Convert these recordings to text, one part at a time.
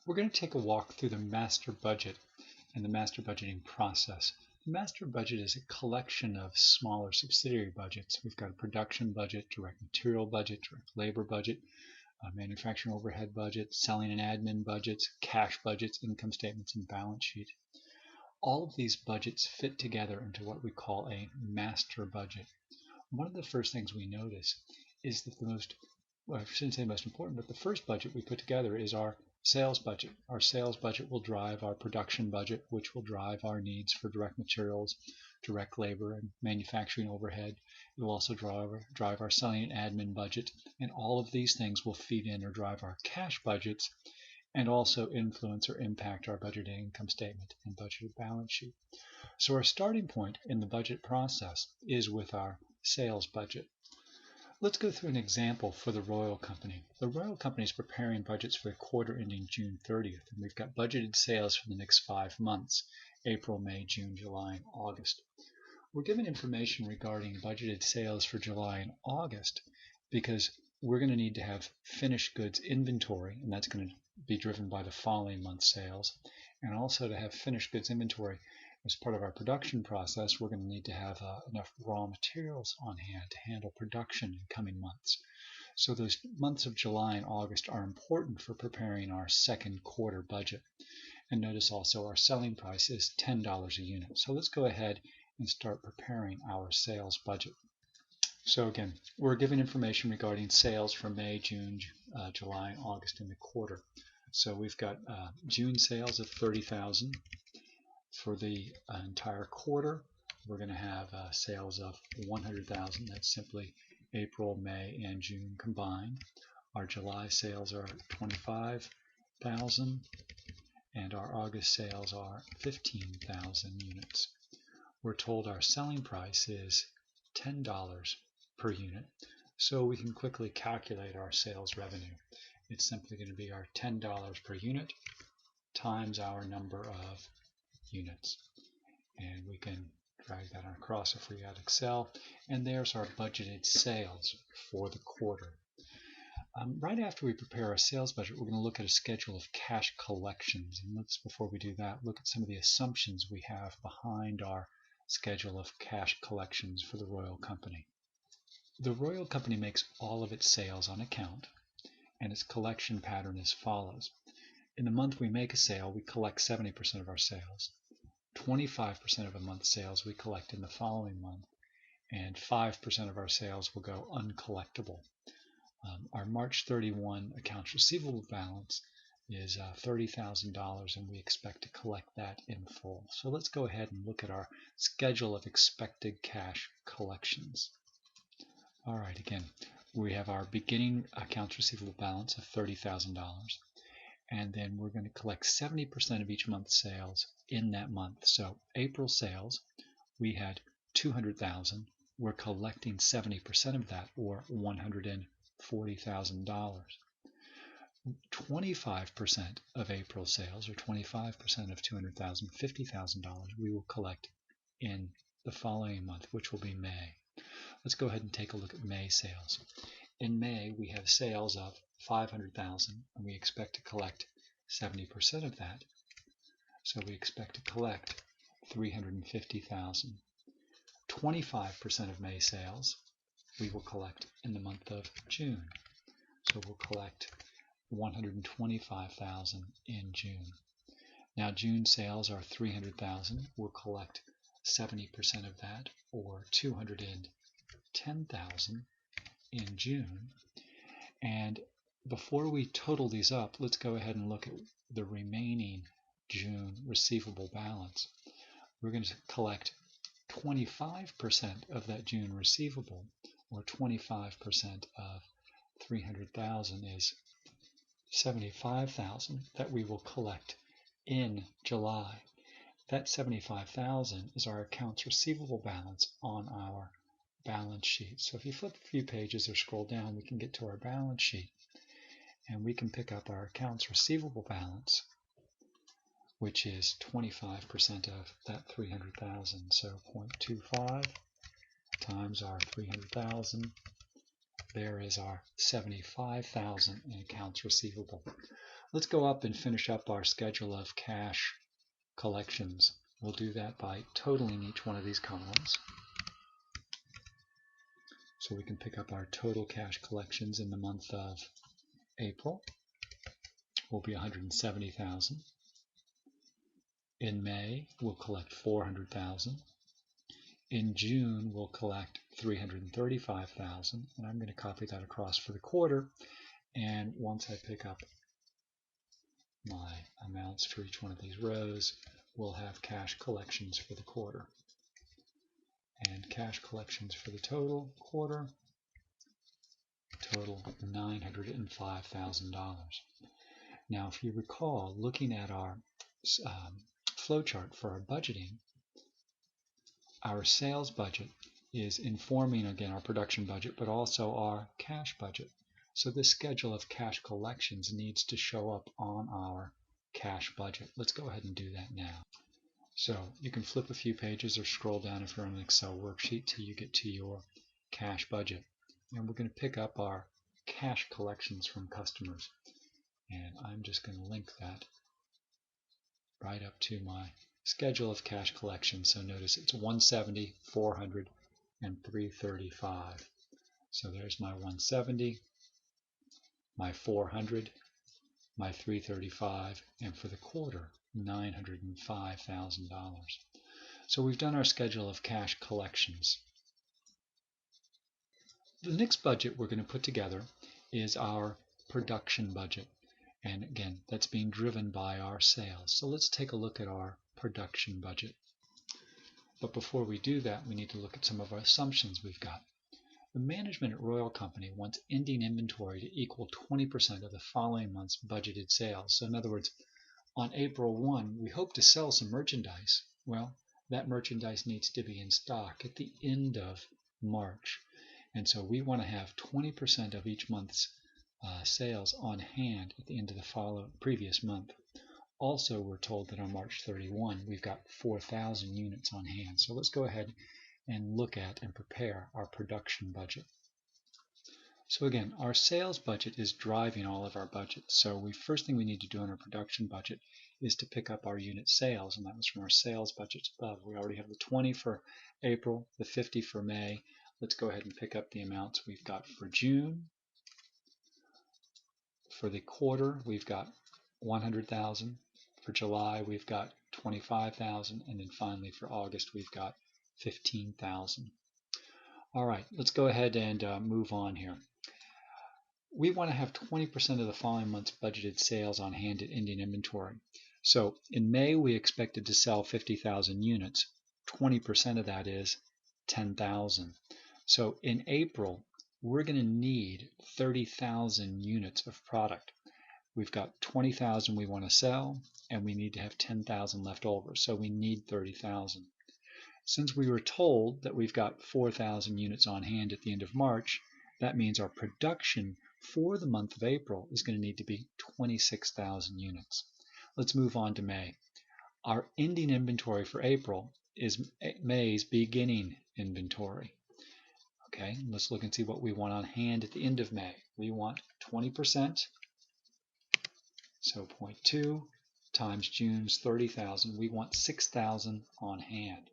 We're going to take a walk through the master budget and the master budgeting process. The master budget is a collection of smaller subsidiary budgets. We've got a production budget, direct material budget, direct labor budget, manufacturing overhead budget, selling and admin budgets, cash budgets, income statements, and balance sheet. All of these budgets fit together into what we call a master budget. One of the first things we notice is that I shouldn't say most important, but the first budget we put together is our sales budget. Our sales budget will drive our production budget, which will drive our needs for direct materials, direct labor, and manufacturing overhead. It will also drive our selling and admin budget, and all of these things will feed in or drive our cash budgets and also influence or impact our budgeted income statement and budgeted balance sheet. So our starting point in the budget process is with our sales budget. Let's go through an example for the Royal Company. The Royal Company is preparing budgets for the quarter ending June 30th, and we've got budgeted sales for the next 5 months, April, May, June, July, and August. We're given information regarding budgeted sales for July and August because we're going to need to have finished goods inventory, and that's going to be driven by the following month's sales, and also to have finished goods inventory as part of our production process, we're going to need to have enough raw materials on hand to handle production in coming months. So those months of July and August are important for preparing our second quarter budget. And notice also our selling price is $10 a unit. So let's go ahead and start preparing our sales budget. So again, we're given information regarding sales for May, June, July, and August in the quarter. So we've got June sales of $30,000. For the entire quarter, we're going to have sales of $100,000. That's simply April, May, and June combined. Our July sales are $25,000, and our August sales are 15,000 units. We're told our selling price is $10 per unit, so we can quickly calculate our sales revenue. It's simply going to be our $10 per unit times our number of units, and we can drag that across if we got Excel, and there's our budgeted sales for the quarter. Right after we prepare our sales budget, we're going to look at a schedule of cash collections, and let's, before we do that, look at some of the assumptions we have behind our schedule of cash collections for the Royal Company. The Royal Company makes all of its sales on account, and its collection pattern as follows. In the month we make a sale, we collect 70% of our sales. 25% of a month's sales we collect in the following month, and 5% of our sales will go uncollectible. Our March 31 accounts receivable balance is $30,000, and we expect to collect that in full. So let's go ahead and look at our schedule of expected cash collections. All right, again, we have our beginning accounts receivable balance of $30,000. And then we're going to collect 70% of each month's sales in that month. So April sales, we had $200,000. We're collecting 70% of that, or $140,000. 25% of April sales, or 25% of $200,000, $50,000, we will collect in the following month, which will be May. Let's go ahead and take a look at May sales. In May, we have sales of $500,000, and we expect to collect 70% of that. So we expect to collect $350,000. 25% of May sales we will collect in the month of June. So we'll collect $125,000 in June. Now June sales are $300,000. We'll collect 70% of that, or $210,000 in June. And before we total these up, let's go ahead and look at the remaining June receivable balance. We're going to collect 25% of that June receivable, or 25% of 300,000 is 75,000 that we will collect in July. That 75,000 is our accounts receivable balance on our balance sheet. So if you flip a few pages or scroll down, we can get to our balance sheet, and we can pick up our accounts receivable balance, which is 25% of that 300,000. So 0.25 times our 300,000, there is our 75,000 in accounts receivable. Let's go up and finish up our schedule of cash collections. We'll do that by totaling each one of these columns. So we can pick up our total cash collections in the month of April will be $170,000. In May, we'll collect $400,000. In June, we'll collect $335,000, and I'm going to copy that across for the quarter. And once I pick up my amounts for each one of these rows, we'll have cash collections for the quarter. And cash collections for the total quarter total $905,000. Now, if you recall, looking at our flowchart for our budgeting, our sales budget is informing, again, our production budget, but also our cash budget. So this schedule of cash collections needs to show up on our cash budget. Let's go ahead and do that now. So you can flip a few pages or scroll down if you're on an Excel worksheet till you get to your cash budget. And we're going to pick up our cash collections from customers. And I'm just going to link that right up to my schedule of cash collections. So notice it's 170, 400, and 335. So there's my 170, my 400, my 335, and for the quarter, $905,000. So we've done our schedule of cash collections. The next budget we're going to put together is our production budget. And again, that's being driven by our sales. So let's take a look at our production budget. But before we do that, we need to look at some of our assumptions we've got. The management at Royal Company wants ending inventory to equal 20% of the following month's budgeted sales. So in other words, on April 1, we hope to sell some merchandise. Well, that merchandise needs to be in stock at the end of March. And so we want to have 20% of each month's sales on hand at the end of the previous month. Also, we're told that on March 31, we've got 4,000 units on hand. So let's go ahead and look at and prepare our production budget. So again, our sales budget is driving all of our budgets. So first thing we need to do in our production budget is to pick up our unit sales, and that was from our sales budgets above. We already have the 20 for April, the 50 for May. Let's go ahead and pick up the amounts we've got for June. For the quarter, we've got 100,000. For July, we've got 25,000, and then finally for August, we've got 15,000. All right, let's go ahead and move on here. We want to have 20% of the following month's budgeted sales on hand at ending inventory. So in May, we expected to sell 50,000 units. 20% of that is 10,000. So in April, we're going to need 30,000 units of product. We've got 20,000 we want to sell, and we need to have 10,000 left over, so we need 30,000. Since we were told that we've got 4,000 units on hand at the end of March, that means our production for the month of April is going to need to be 26,000 units. Let's move on to May. Our ending inventory for April is May's beginning inventory. Okay, let's look and see what we want on hand at the end of May. We want 20%, so 0.2 times June's 30,000. We want 6,000 on hand.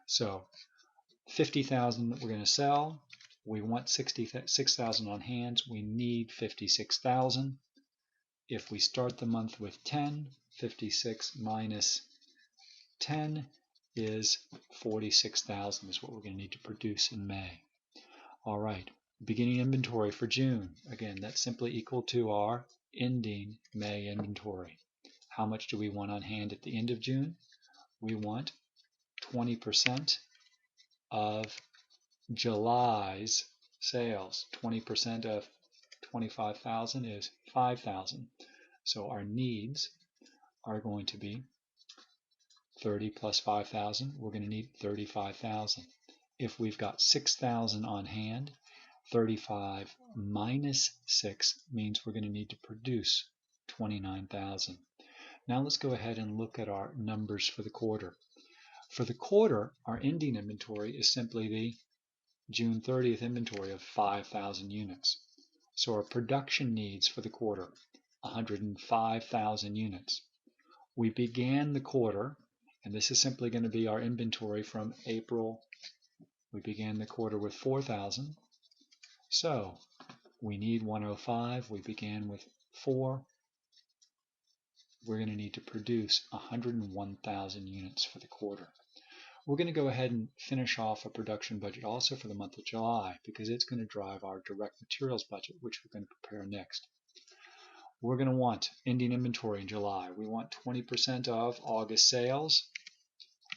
So 50,000 that we're going to sell. We want 6,000 on hand. We need 56,000. If we start the month with 10, 56 minus 10 is 46,000 is what we're going to need to produce in May. All right, beginning inventory for June. Again, that's simply equal to our ending May inventory. How much do we want on hand at the end of June? We want 20% of July's sales. 20% of 25,000 is 5,000. So our needs are going to be 30 plus 5,000. We're going to need 35,000. If we've got 6,000 on hand, 35 minus 6 means we're going to need to produce 29,000. Now let's go ahead and look at our numbers for the quarter. For the quarter, our ending inventory is simply the June 30th inventory of 5,000 units. So our production needs for the quarter 105,000 units. We began the quarter, and this is simply going to be our inventory from April. We began the quarter with 4,000. So we need 105. We began with 4. We're going to need to produce 101,000 units for the quarter. We're going to go ahead and finish off a production budget also for the month of July because it's going to drive our direct materials budget, which we're going to prepare next. We're going to want ending inventory in July. We want 20% of August sales.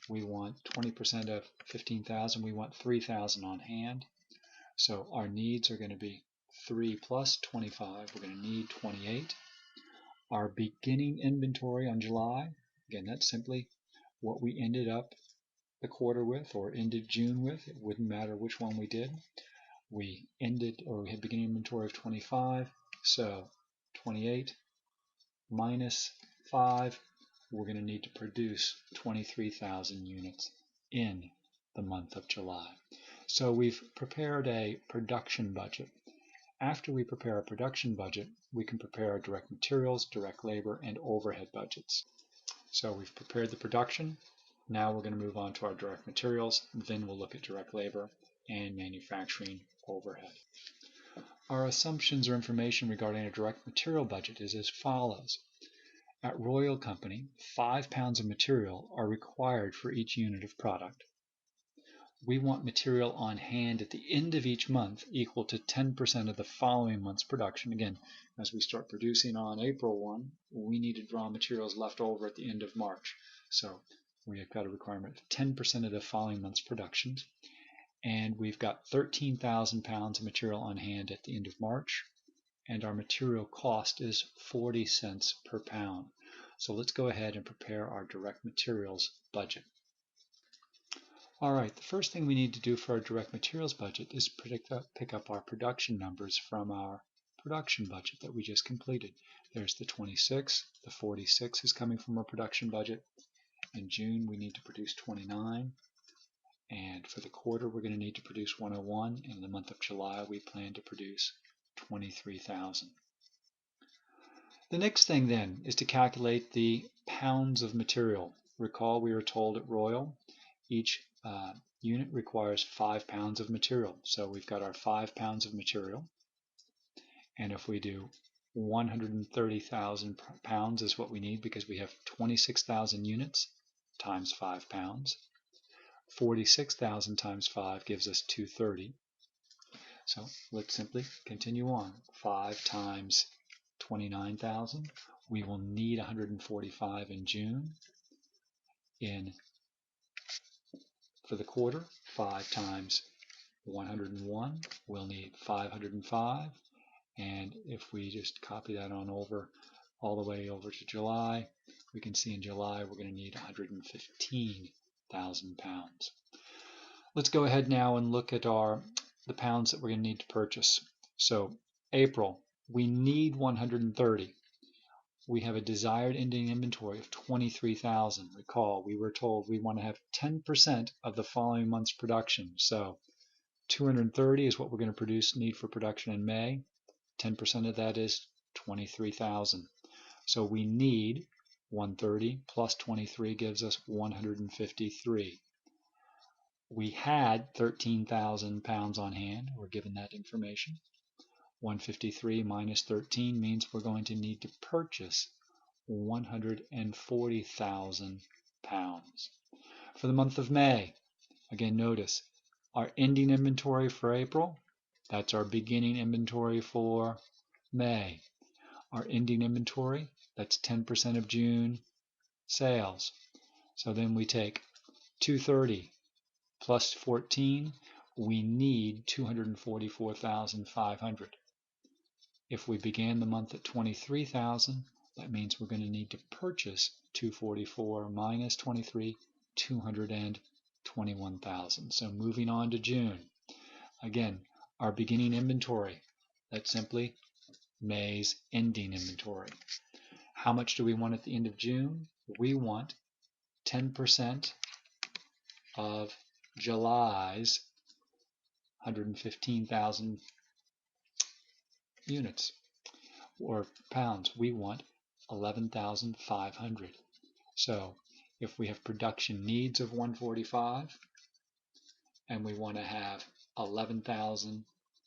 We want 20% of 15,000. We want 3,000 on hand. So our needs are going to be 3 plus 25. We're going to need 28. Our beginning inventory on July, again, that's simply what we ended up the quarter with or ended June with. It wouldn't matter which one we did. We had beginning inventory of 25, so 28 minus 5, we're going to need to produce 23,000 units in the month of July. So we've prepared a production budget. After we prepare a production budget, we can prepare our direct materials, direct labor, and overhead budgets. So we've prepared the production. Now we're going to move on to our direct materials. Then we'll look at direct labor and manufacturing overhead. Our assumptions or information regarding a direct material budget is as follows. At Royal Company, 5 pounds of material are required for each unit of product. We want material on hand at the end of each month equal to 10% of the following month's production. Again, as we start producing on April 1, we needed raw materials left over at the end of March. So we have got a requirement of 10% of the following month's production. And we've got 13,000 pounds of material on hand at the end of March. And our material cost is 40 cents per pound. So let's go ahead and prepare our direct materials budget. All right, the first thing we need to do for our direct materials budget is pick up our production numbers from our production budget that we just completed. There's the 26, the 46 is coming from our production budget. In June, we need to produce 29. And for the quarter, we're going to need to produce 101. In the month of July, we plan to produce 23,000. The next thing then is to calculate the pounds of material. Recall we were told at Royal, each unit requires 5 pounds of material. So we've got our 5 pounds of material. And if we do 130,000 pounds is what we need because we have 26,000 units times 5 pounds. 46,000 times 5 gives us 230. So let's simply continue on. 5 times 29,000. We will need 145 in June. For the quarter, 5 times 101, we'll need 505. And if we just copy that on over, all the way over to July, we can see in July we're going to need 115,000 pounds. Let's go ahead now and look at the pounds that we're going to need to purchase. So April, we need 130. We have a desired ending inventory of 23,000. Recall, we were told we want to have 10% of the following month's production. So 230 is what we're going to need for production in May. 10% of that is 23,000. So we need 130 plus 23 gives us 153. We had 13,000 pounds on hand. We're given that information. 153 minus 13 means we're going to need to purchase 140,000 pounds. For the month of May, again notice our ending inventory for April, that's our beginning inventory for May. Our ending inventory, that's 10% of June sales. So then we take 230 plus 14, we need 244,500. If we began the month at 23,000, that means we're going to need to purchase 244 minus 23, 221,000. So moving on to June. Again, our beginning inventory, that's simply May's ending inventory. How much do we want at the end of June? We want 10% of July's 115,000 units. or pounds. We want 11,500. So if we have production needs of 145 and we want to have 11,000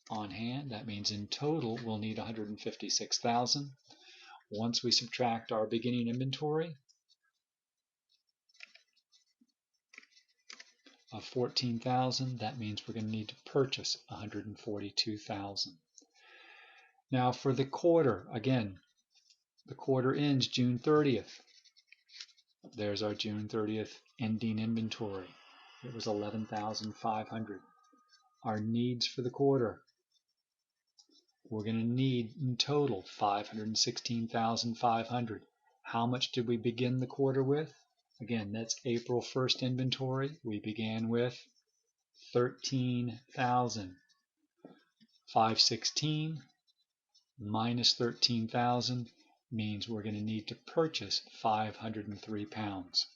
on hand, that means in total we'll need 156,000. Once we subtract our beginning inventory of 14,000, that means we're going to need to purchase 142,000. Now for the quarter, again, the quarter ends June 30th. There's our June 30th ending inventory. It was 11,500. Our needs for the quarter, we're going to need in total 516,500. How much did we begin the quarter with? Again, that's April 1st inventory. We began with 13,000. 516 minus 13,000 means we're going to need to purchase 503 pounds.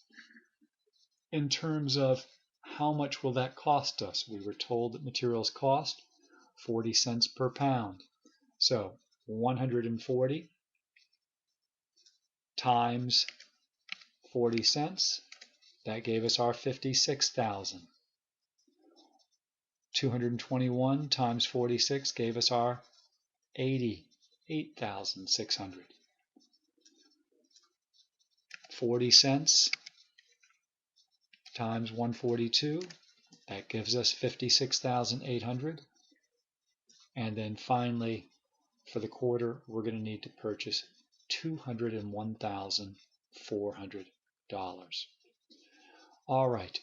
In terms of how much will that cost us, we were told that materials cost 40 cents per pound. So 140 times 40 cents, that gave us our 56,000. 221 times 46 gave us our 88,600. 40 cents times 142, that gives us 56,800. And then finally, for the quarter, we're going to need to purchase $201,400. All right,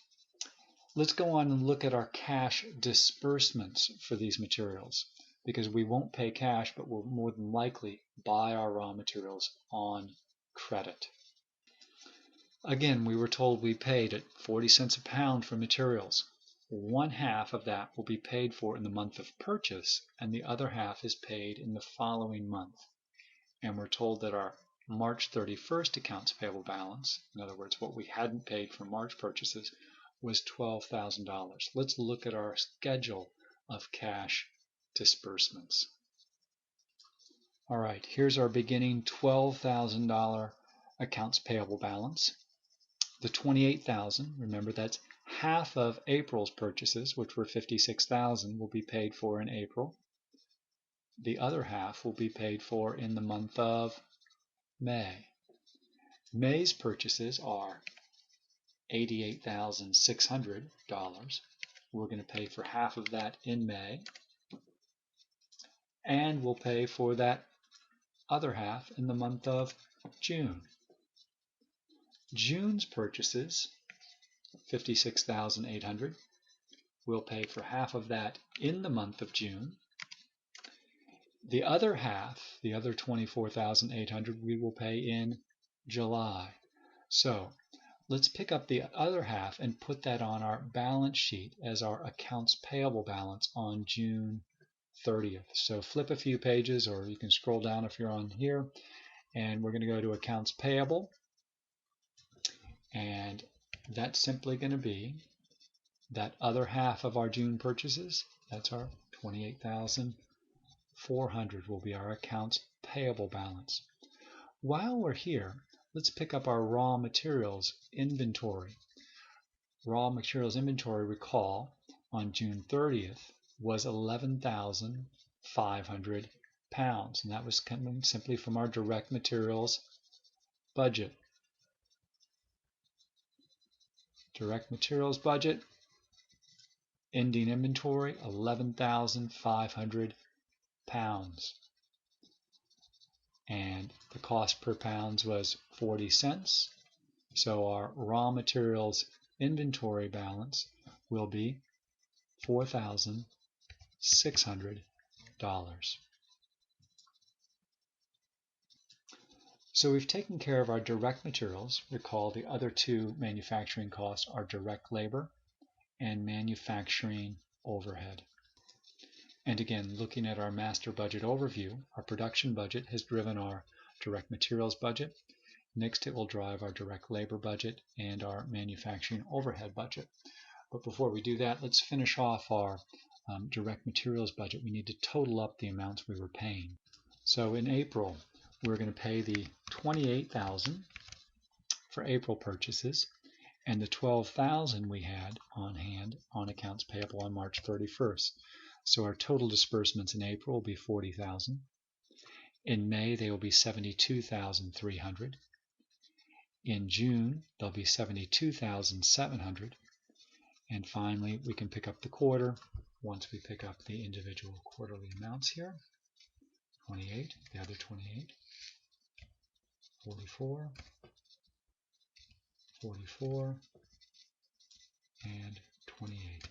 let's go on and look at our cash disbursements for these materials, because we won't pay cash, but we'll more than likely buy our raw materials on credit. Again, we were told we paid at 40 cents a pound for materials. One half of that will be paid for in the month of purchase, and the other half is paid in the following month. And we're told that our March 31st accounts payable balance, in other words, what we hadn't paid for March purchases, was $12,000. Let's look at our schedule of cash disbursements. All right, here's our beginning $12,000 accounts payable balance. The 28,000, remember that's half of April's purchases, which were 56,000, will be paid for in April. The other half will be paid for in the month of May. May's purchases are $88,600. We're going to pay for half of that in May, and we'll pay for that other half in the month of June. June's purchases, $56,800. We'll pay for half of that in the month of June. The other half, the other $24,800, we will pay in July. So let's pick up the other half and put that on our balance sheet as our accounts payable balance on June 30th. So flip a few pages, or you can scroll down if you're on here, and we're going to go to accounts payable. And that's simply going to be that other half of our June purchases. That's our 28,400 will be our accounts payable balance. While we're here, let's pick up our raw materials inventory. Raw materials inventory, recall, on June 30th was 11,500 pounds, and that was coming simply from our direct materials budget. Direct materials budget, ending inventory, 11,500 pounds. And the cost per pounds was 40 cents. So our raw materials inventory balance will be $4,600. So we've taken care of our direct materials. Recall the other two manufacturing costs are direct labor and manufacturing overhead. And again, looking at our master budget overview, our production budget has driven our direct materials budget. Next, it will drive our direct labor budget and our manufacturing overhead budget. But before we do that, let's finish off our direct materials budget. We need to total up the amounts we were paying. So in April, we're going to pay the $28,000 for April purchases and the $12,000 we had on hand on accounts payable on March 31st. So our total disbursements in April will be $40,000. In May, they will be $72,300. In June, they'll be $72,700. And finally, we can pick up the quarter once we pick up the individual quarterly amounts here. 28, the other 28, 44, 44, and 28.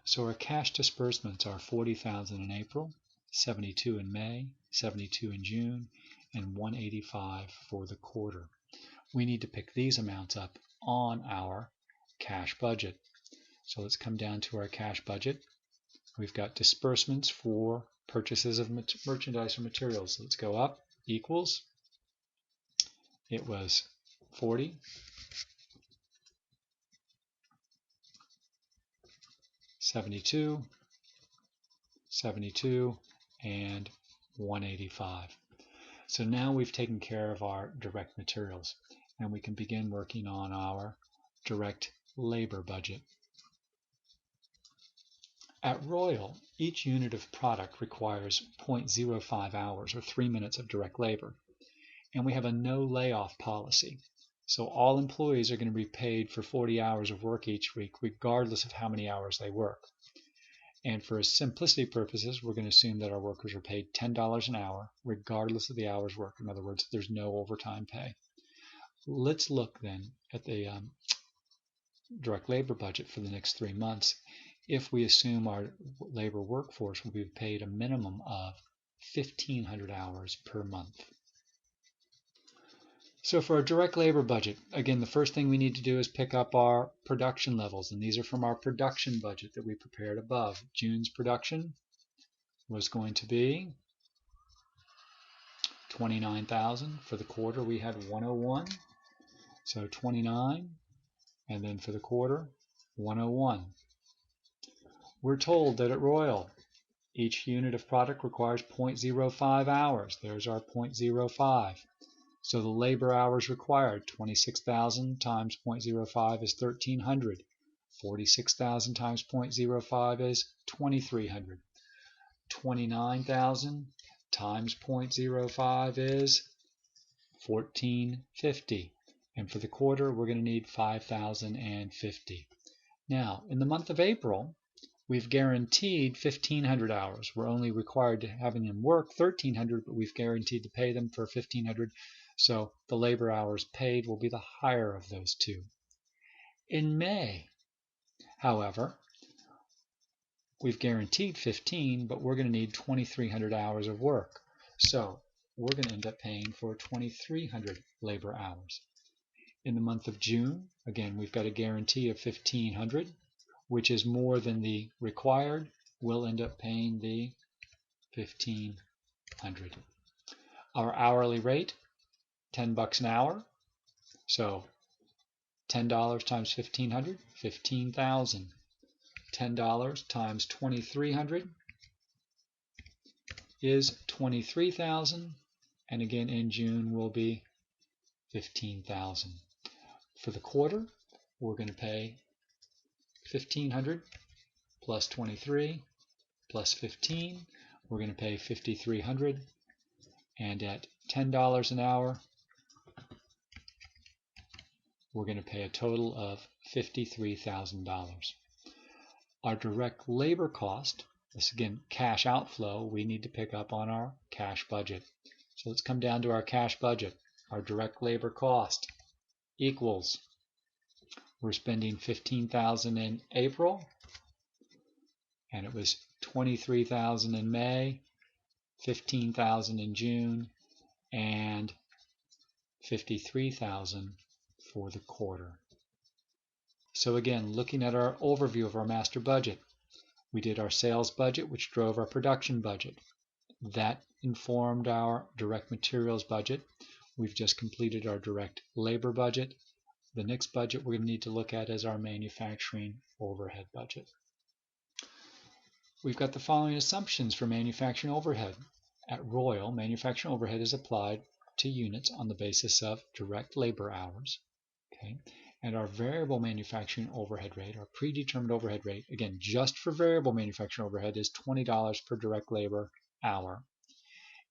So our cash disbursements are $40,000 in April, $72,000 in May, $72,000 in June, and $185,000 for the quarter. We need to pick these amounts up on our cash budget. So let's come down to our cash budget. We've got disbursements for purchases of merchandise or materials. So let's go up, equals. It was 40. 72, 72, and 185. So now we've taken care of our direct materials, and we can begin working on our direct labor budget. At Royal, each unit of product requires 0.05 hours or 3 minutes of direct labor, and we have a no layoff policy. So all employees are going to be paid for 40 hours of work each week, regardless of how many hours they work. And for simplicity purposes, we're going to assume that our workers are paid $10 an hour, regardless of the hours worked. In other words, there's no overtime pay. Let's look then at the direct labor budget for the next 3 months. If we assume our labor workforce will be paid a minimum of 1,500 hours per month. So for our direct labor budget, again, the first thing we need to do is pick up our production levels, and these are from our production budget that we prepared above. June's production was going to be 29,000. For the quarter, we had 101, so 29, and then for the quarter, 101. We're told that at Royal, each unit of product requires 0.05 hours. There's our 0.05. So the labor hours required, 26,000 times 0.05 is 1,300. 46,000 times 0.05 is 2,300. 29,000 times 0.05 is 1,450. And for the quarter, we're going to need 5,050. Now, in the month of April, we've guaranteed 1,500 hours. We're only required to having them work 1,300, but we've guaranteed to pay them for 1,500. So the labor hours paid will be the higher of those two. In May, however, we've guaranteed 15, but we're going to need 2,300 hours of work. So we're going to end up paying for 2,300 labor hours. In the month of June, again, we've got a guarantee of 1,500, which is more than the required. We'll end up paying the 1,500. Our hourly rate, $10 an hour. So $10 times 1,500, 15,000. $10 times 2,300 is 23,000, and again in June will be 15,000. For the quarter, we're going to pay 1,500 plus 23 plus 15. We're going to pay 5,300, and at $10 an hour, we're going to pay a total of $53,000. Our direct labor cost, this again, cash outflow, we need to pick up on our cash budget. So let's come down to our cash budget. Our direct labor cost equals, we're spending $15,000 in April, and it was $23,000 in May, $15,000 in June, and $53,000 for the quarter. So again, looking at our overview of our master budget, we did our sales budget, which drove our production budget. That informed our direct materials budget. We've just completed our direct labor budget. The next budget we're going to need to look at is our manufacturing overhead budget. We've got the following assumptions for manufacturing overhead. At Royal, manufacturing overhead is applied to units on the basis of direct labor hours. Okay, and our variable manufacturing overhead rate, our predetermined overhead rate, again, just for variable manufacturing overhead, is $20 per direct labor hour.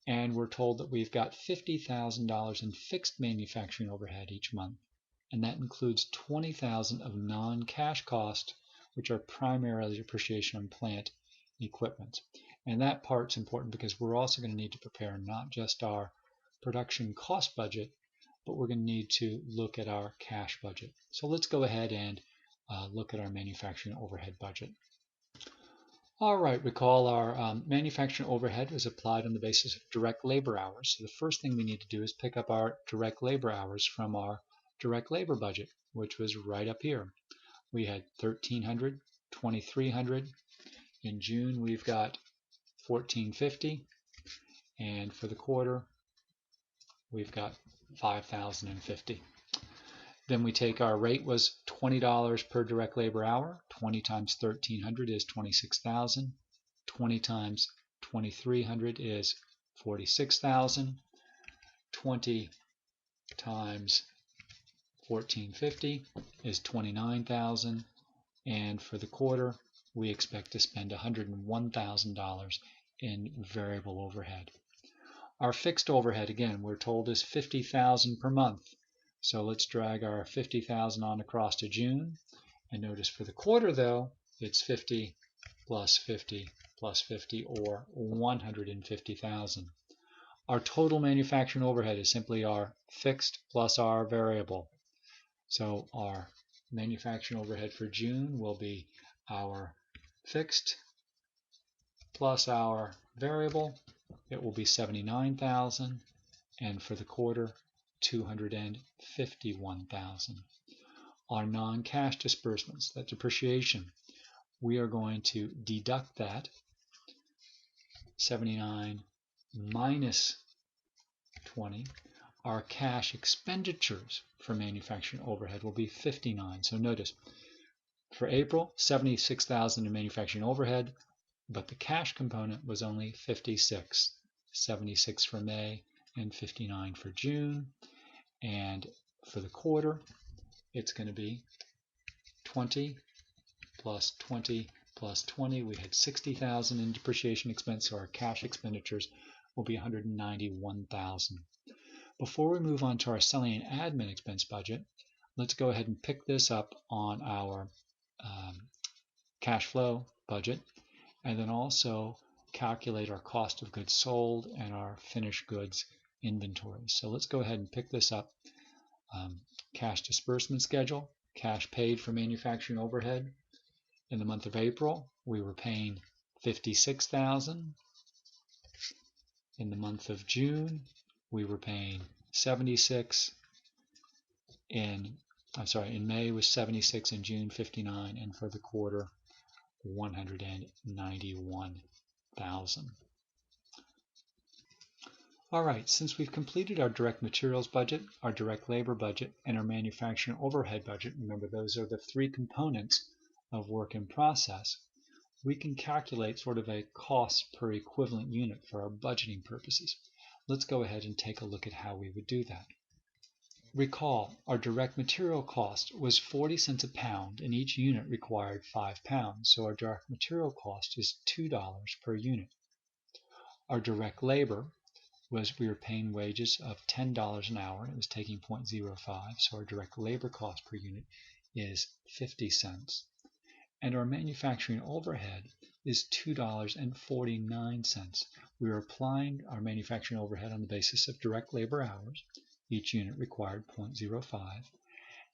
And we're told that we've got $50,000 in fixed manufacturing overhead each month, and that includes $20,000 of non-cash costs, which are primarily depreciation on plant equipment. And that part's important because we're also going to need to prepare not just our production cost budget, but we're going to need to look at our cash budget. So let's go ahead and look at our manufacturing overhead budget. All right, recall our manufacturing overhead was applied on the basis of direct labor hours. So the first thing we need to do is pick up our direct labor hours from our direct labor budget, which was right up here. We had 1,300, 2,300. In June, we've got 1,450. And for the quarter, we've got 5,050. Then we take our rate was $20 per direct labor hour. 20 times 1,300 is 26,000. 20 times 2,300 is 46,000. 20 times 1,450 is 29,000. And for the quarter, we expect to spend $101,000 in variable overhead. Our fixed overhead, again, we're told is $50,000 per month. So let's drag our 50,000 on across to June. And notice for the quarter, though, it's 50 plus 50 plus 50, or 150,000. Our total manufacturing overhead is simply our fixed plus our variable. So our manufacturing overhead for June will be our fixed plus our variable. It will be 79,000, and for the quarter, 251,000. Our non-cash disbursements, that depreciation, we are going to deduct that 79 minus 20. Our cash expenditures for manufacturing overhead will be 59. So notice, for April, 76,000 in manufacturing overhead, but the cash component was only 56. 76 for May and 59 for June. And for the quarter, it's going to be 20 plus 20 plus 20. We had 60,000 in depreciation expense, so our cash expenditures will be 191,000. Before we move on to our selling and admin expense budget, let's go ahead and pick this up on our cash flow budget, and then also calculate our cost of goods sold and our finished goods inventories. So let's go ahead and pick this up. Cash disbursement schedule, cash paid for manufacturing overhead. In the month of April, we were paying 56,000. In the month of June, we were paying 76. In May was 76, in June 59, and for the quarter 191,000. All right, since we've completed our direct materials budget, our direct labor budget, and our manufacturing overhead budget, remember those are the three components of work in process, we can calculate sort of a cost per equivalent unit for our budgeting purposes. Let's go ahead and take a look at how we would do that. Recall, our direct material cost was 40 cents a pound, and each unit required 5 pounds, so our direct material cost is $2 per unit. Our direct labor was, we were paying wages of $10 an hour, and it was taking 0.05, so our direct labor cost per unit is 50 cents. And our manufacturing overhead is $2.49. We are applying our manufacturing overhead on the basis of direct labor hours. Each unit required 0.05,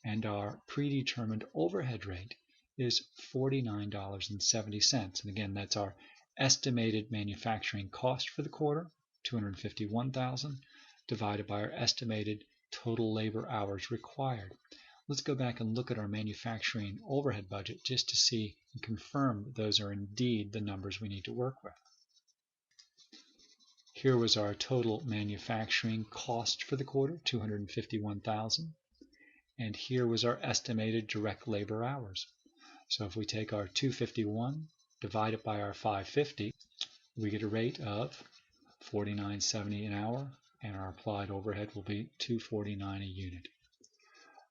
and our predetermined overhead rate is $49.70. And again, that's our estimated manufacturing cost for the quarter, 251,000, divided by our estimated total labor hours required. Let's go back and look at our manufacturing overhead budget just to see and confirm that those are indeed the numbers we need to work with. Here was our total manufacturing cost for the quarter, 251,000. And here was our estimated direct labor hours. So if we take our 251, divide it by our 550, we get a rate of $49.70 an hour, and our applied overhead will be $249 a unit.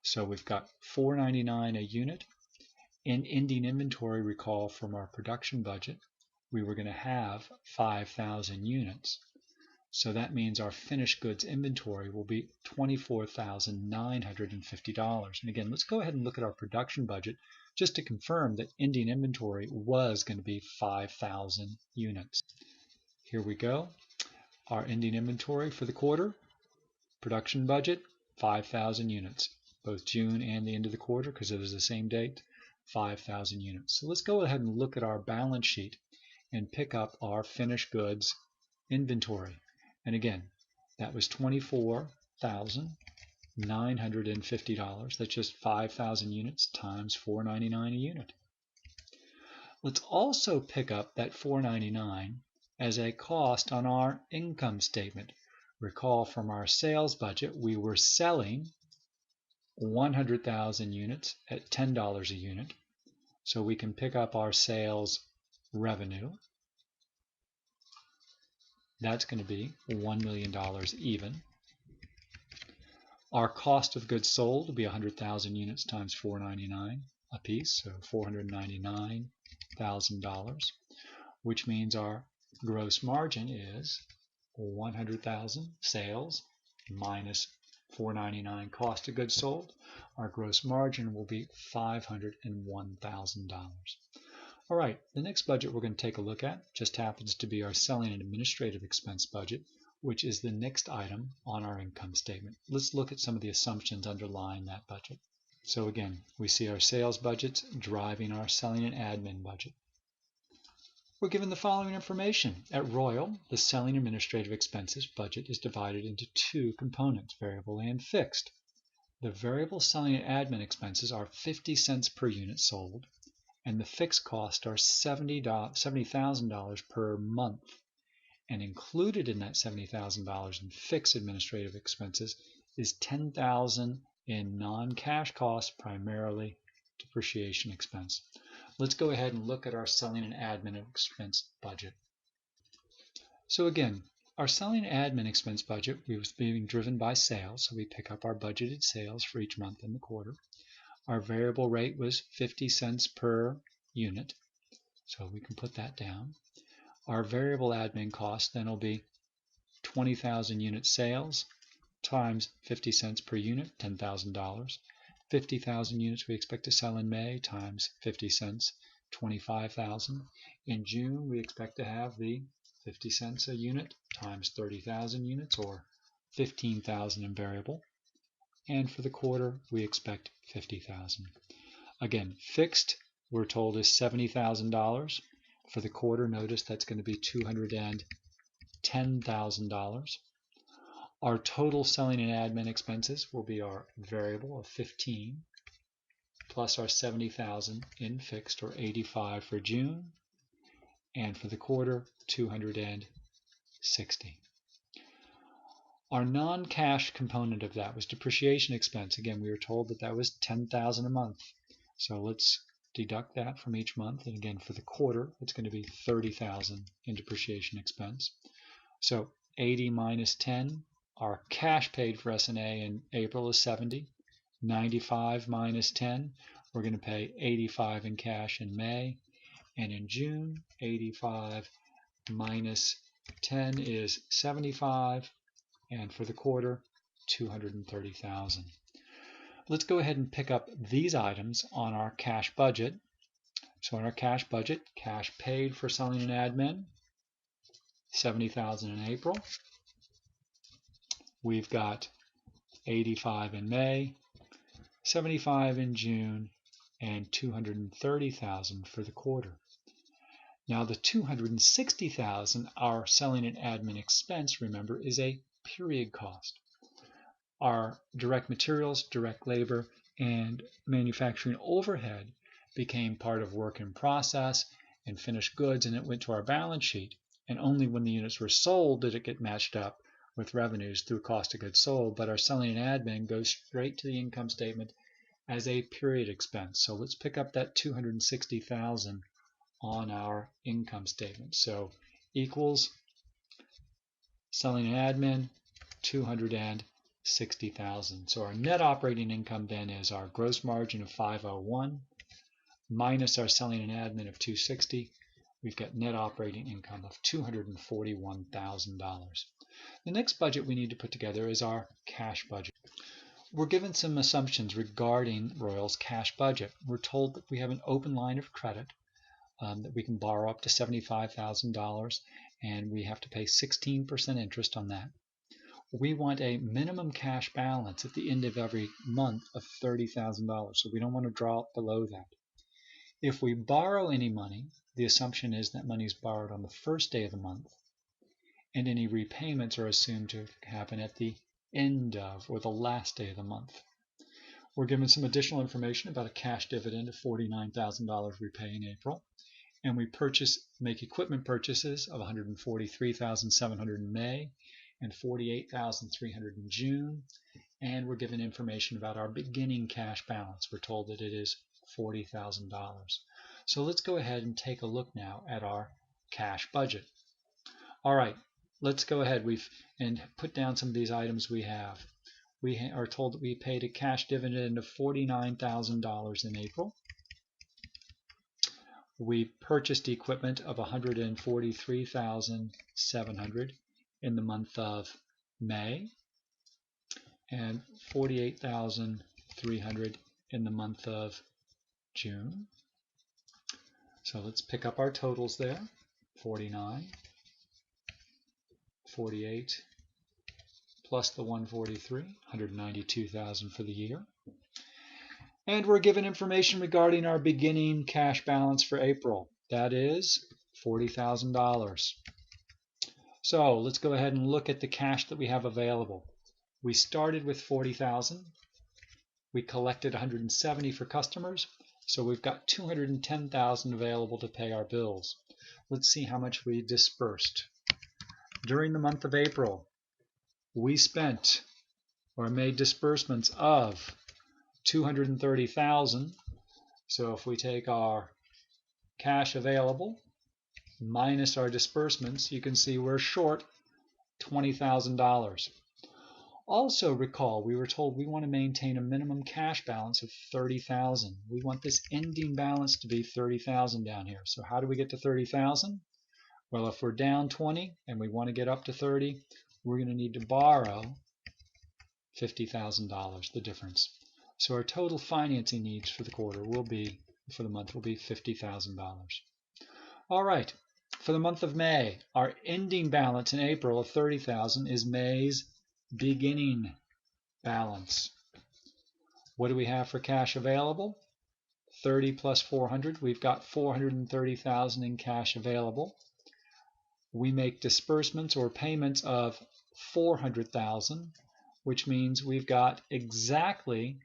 So we've got $499 a unit. In ending inventory, recall from our production budget, we were going to have 5,000 units. So that means our finished goods inventory will be $24,950. And again, let's go ahead and look at our production budget just to confirm that ending inventory was going to be 5,000 units. Here we go. Our ending inventory for the quarter, production budget, 5,000 units. Both June and the end of the quarter, because it was the same date, 5,000 units. So let's go ahead and look at our balance sheet and pick up our finished goods inventory. And again, that was $24,950. That's just 5,000 units times $499 a unit. Let's also pick up that $499 as a cost on our income statement. Recall from our sales budget, we were selling 100,000 units at $10 a unit. So we can pick up our sales revenue. That's going to be $1 million even. Our cost of goods sold will be 100,000 units times $499 a piece, so $499,000, which means our gross margin is 100,000 sales minus $499 cost of goods sold. Our gross margin will be $501,000. All right, the next budget we're going to take a look at just happens to be our selling and administrative expense budget, which is the next item on our income statement. Let's look at some of the assumptions underlying that budget. So again, we see our sales budgets driving our selling and admin budget. We're given the following information. At Royal, the selling administrative expenses budget is divided into two components, variable and fixed. The variable selling and admin expenses are 50 cents per unit sold, and the fixed costs are $70,000 per month. And included in that $70,000 in fixed administrative expenses is $10,000 in non-cash costs, primarily depreciation expense. Let's go ahead and look at our selling and admin expense budget. So again, our selling and admin expense budget was being driven by sales, so we pick up our budgeted sales for each month in the quarter. Our variable rate was 50 cents per unit, so we can put that down. Our variable admin cost then will be 20,000 unit sales times 50 cents per unit, $10,000. 50,000 units we expect to sell in May times 50 cents, 25,000. In June, we expect to have the 50 cents a unit times 30,000 units, or 15,000 in variable. And for the quarter, we expect 50,000. Again, fixed, we're told, is $70,000. For the quarter, notice that's going to be $210,000. Our total selling and admin expenses will be our variable of 15 plus our 70,000 in fixed, or 85 for June, and for the quarter 260. Our non-cash component of that was depreciation expense. Again, we were told that that was 10,000 a month. So let's deduct that from each month, and again for the quarter it's going to be 30,000 in depreciation expense. So 80 minus 10, our cash paid for S&A in April is 70. 95 minus 10, we're going to pay 85 in cash in May, and in June 85 minus 10 is 75, and for the quarter 230,000. Let's go ahead and pick up these items on our cash budget. So in our cash budget, cash paid for selling and admin, 70,000 in April. We've got 85 in May, 75 in June, and 230,000 for the quarter. Now the 260,000, our selling and admin expense, remember, is a period cost. Our direct materials, direct labor, and manufacturing overhead became part of work in process and finished goods, and it went to our balance sheet. And only when the units were sold did it get matched up with revenues through cost of goods sold. But our selling and admin goes straight to the income statement as a period expense. So let's pick up that 260,000 on our income statement. So equals Selling and admin, $260,000. So our net operating income then is our gross margin of 501 minus our selling and admin of 260. We've got net operating income of $241,000. The next budget we need to put together is our cash budget. We're given some assumptions regarding Royal's cash budget. We're told that we have an open line of credit that we can borrow up to $75,000, and we have to pay 16% interest on that. We want a minimum cash balance at the end of every month of $30,000, so we don't want to drop below that. If we borrow any money, the assumption is that money is borrowed on the first day of the month, and any repayments are assumed to happen at the end of or the last day of the month. We're given some additional information about a cash dividend of $49,000 we pay in April, and we make equipment purchases of $143,700 in May and $48,300 in June, and we're given information about our beginning cash balance. We're told that it is $40,000. So let's go ahead and take a look now at our cash budget. All right, let's go ahead and put down some of these items we have. We are told that we paid a cash dividend of $49,000 in April. We purchased equipment of $143,700 in the month of May and $48,300 in the month of June. So let's pick up our totals there. 49, 48, plus the 143, 192,000 for the year. And we're given information regarding our beginning cash balance for April. That is $40,000. So let's go ahead and look at the cash that we have available. We started with $40,000. We collected $170 for customers, so we've got $210,000 available to pay our bills. Let's see how much we dispersed. During the month of April, we spent or made disbursements of $230,000. So if we take our cash available minus our disbursements, you can see we're short $20,000. Also recall, we were told we want to maintain a minimum cash balance of $30,000. We want this ending balance to be $30,000 down here. So how do we get to $30,000? Well, if we're down 20 and we want to get up to 30, we're going to need to borrow $50,000, the difference. So our total financing needs for the month will be $50,000. All right, for the month of May, our ending balance in April of $30,000 is May's beginning balance. What do we have for cash available? 30 plus 400, we've got $430,000 in cash available. We make disbursements or payments of $400,000, which means we've got exactly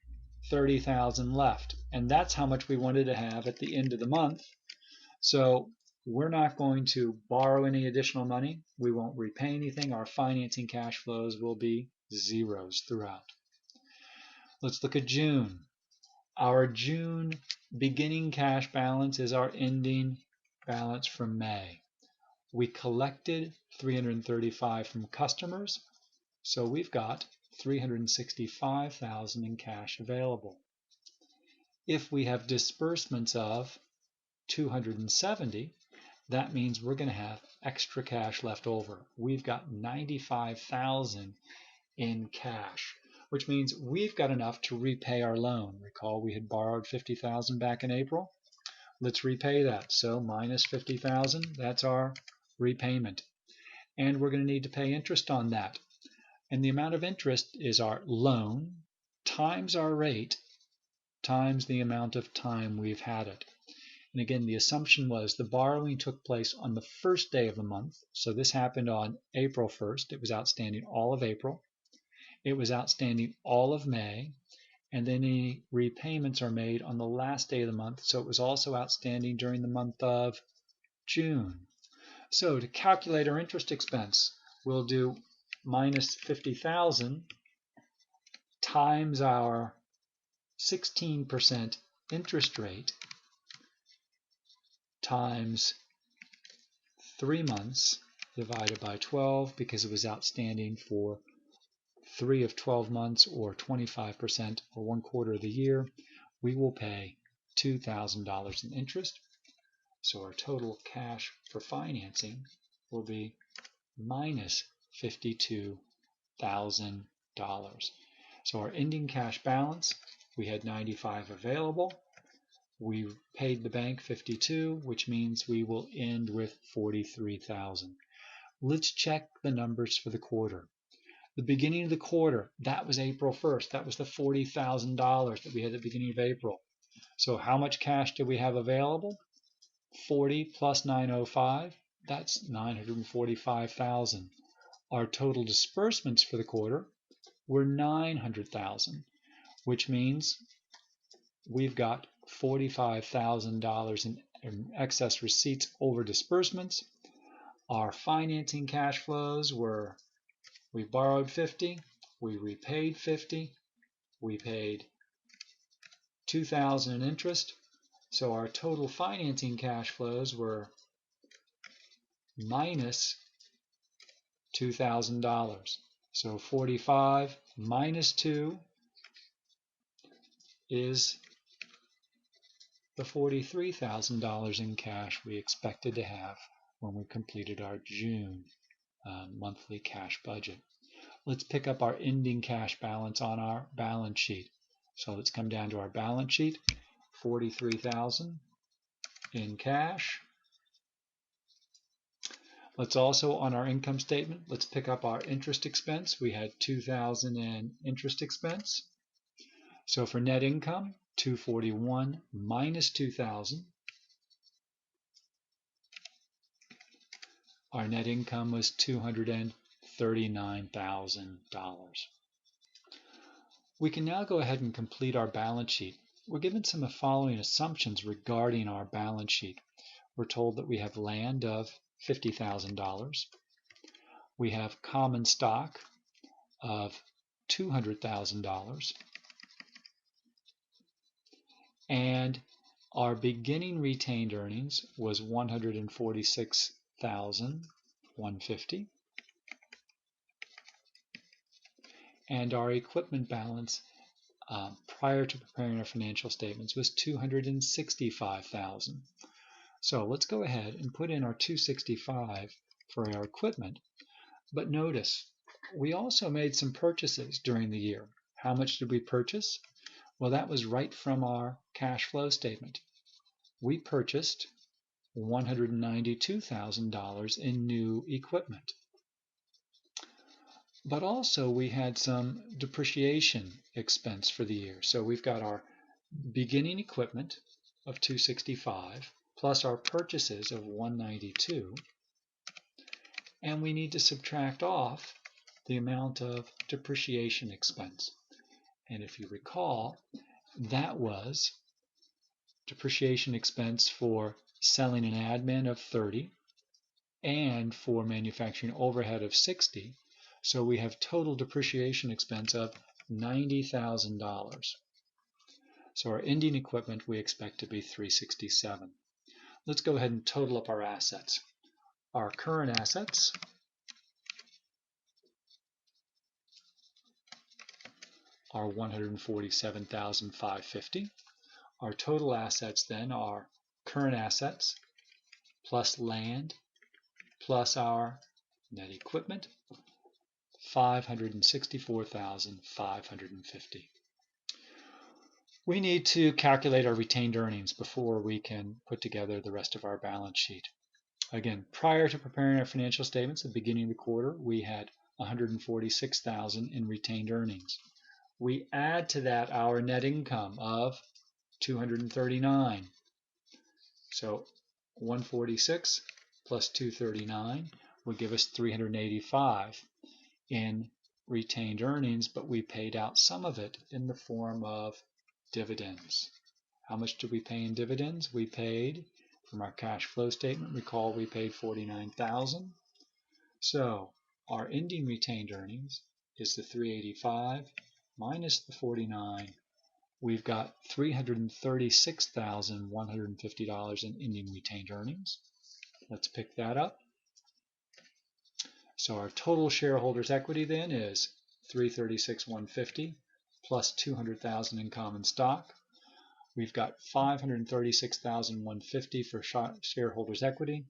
$30,000 left, and that's how much we wanted to have at the end of the month. So we're not going to borrow any additional money. We won't repay anything. Our financing cash flows will be zeros throughout. Let's look at June. Our June beginning cash balance is our ending balance from May. We collected $335 from customers, so we've got $365,000 in cash available. If we have disbursements of $270, that means we're going to have extra cash left over. We've got $95,000 in cash, which means we've got enough to repay our loan. Recall we had borrowed $50,000 back in April. Let's repay that. So minus $50,000, that's our repayment. And we're going to need to pay interest on that. And the amount of interest is our loan times our rate times the amount of time we've had it. And again, the assumption was the borrowing took place on the first day of the month. So this happened on April 1st. It was outstanding all of April. It was outstanding all of May. And then any repayments are made on the last day of the month. So it was also outstanding during the month of June. So to calculate our interest expense, we'll do minus $50,000 times our 16% interest rate times 3 months divided by 12 because it was outstanding for 3 of 12 months or 25% or 1/4 of the year, we will pay $2,000 in interest. So our total cash for financing will be minus $52,000. So our ending cash balance, we had 95 available. We paid the bank 52, which means we will end with 43,000. Let's check the numbers for the quarter. The beginning of the quarter, that was April 1st. That was the $40,000 that we had at the beginning of April. So how much cash did we have available? 40 plus 905, that's 945,000. Our total disbursements for the quarter were 900,000, which means we've got $45,000 in excess receipts over disbursements. Our financing cash flows were, we borrowed 50, we repaid 50, we paid 2,000 in interest. So our total financing cash flows were minus $2,000. So 45 minus 2 is the $43,000 in cash we expected to have when we completed our June monthly cash budget. Let's pick up our ending cash balance on our balance sheet. So let's come down to our balance sheet, 43,000 in cash. Let's also, on our income statement, let's pick up our interest expense. We had 2,000 in interest expense. So for net income, 241 minus 2,000. Our net income was $239,000. We can now go ahead and complete our balance sheet. We're given some following assumptions regarding our balance sheet. We're told that we have land of $50,000. We have common stock of $200,000. And our beginning retained earnings was $146,150. And our equipment balance prior to preparing our financial statements was $265,000. So let's go ahead and put in our $265,000 for our equipment. But notice, we also made some purchases during the year. How much did we purchase? Well, that was right from our cash flow statement. We purchased $192,000 in new equipment. But also we had some depreciation expense for the year. So we've got our beginning equipment of $265,000 plus our purchases of $192,000, and we need to subtract off the amount of depreciation expense. And if you recall, that was depreciation expense for selling and admin of $30,000 and for manufacturing overhead of $60,000. So we have total depreciation expense of $90,000. So our ending equipment we expect to be $367,000. Let's go ahead and total up our assets. Our current assets are $147,550. Our total assets then are current assets plus land plus our net equipment, $564,550. We need to calculate our retained earnings before we can put together the rest of our balance sheet. Again, prior to preparing our financial statements at the beginning of the quarter, we had $146,000 in retained earnings. We add to that our net income of $239,000. So 146 plus 239 would give us $385,000 in retained earnings, but we paid out some of it in the form of dividends. How much did we pay in dividends? We paid, from our cash flow statement, recall we paid $49,000. So our ending retained earnings is the $385,000 minus the $49,000. We've got $336,150 in ending retained earnings. Let's pick that up. So our total shareholders' equity then is $336,150 plus $200,000 in common stock. We've got $536,150 for shareholders' equity.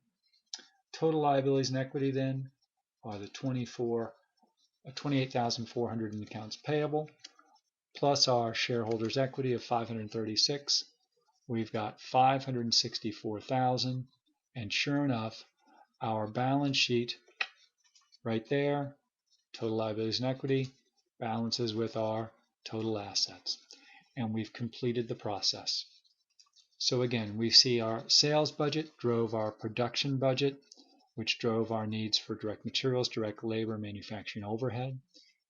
Total liabilities and equity then are the $28,400 in accounts payable, plus our shareholders' equity of $536,000. We've got $564,000, and sure enough, our balance sheet right there, total liabilities and equity, balances with our total assets. And we've completed the process. So again, we see our sales budget drove our production budget, which drove our needs for direct materials, direct labor, manufacturing overhead.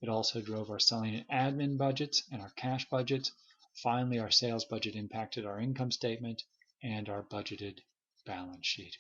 It also drove our selling and admin budgets and our cash budgets. Finally, our sales budget impacted our income statement and our budgeted balance sheet.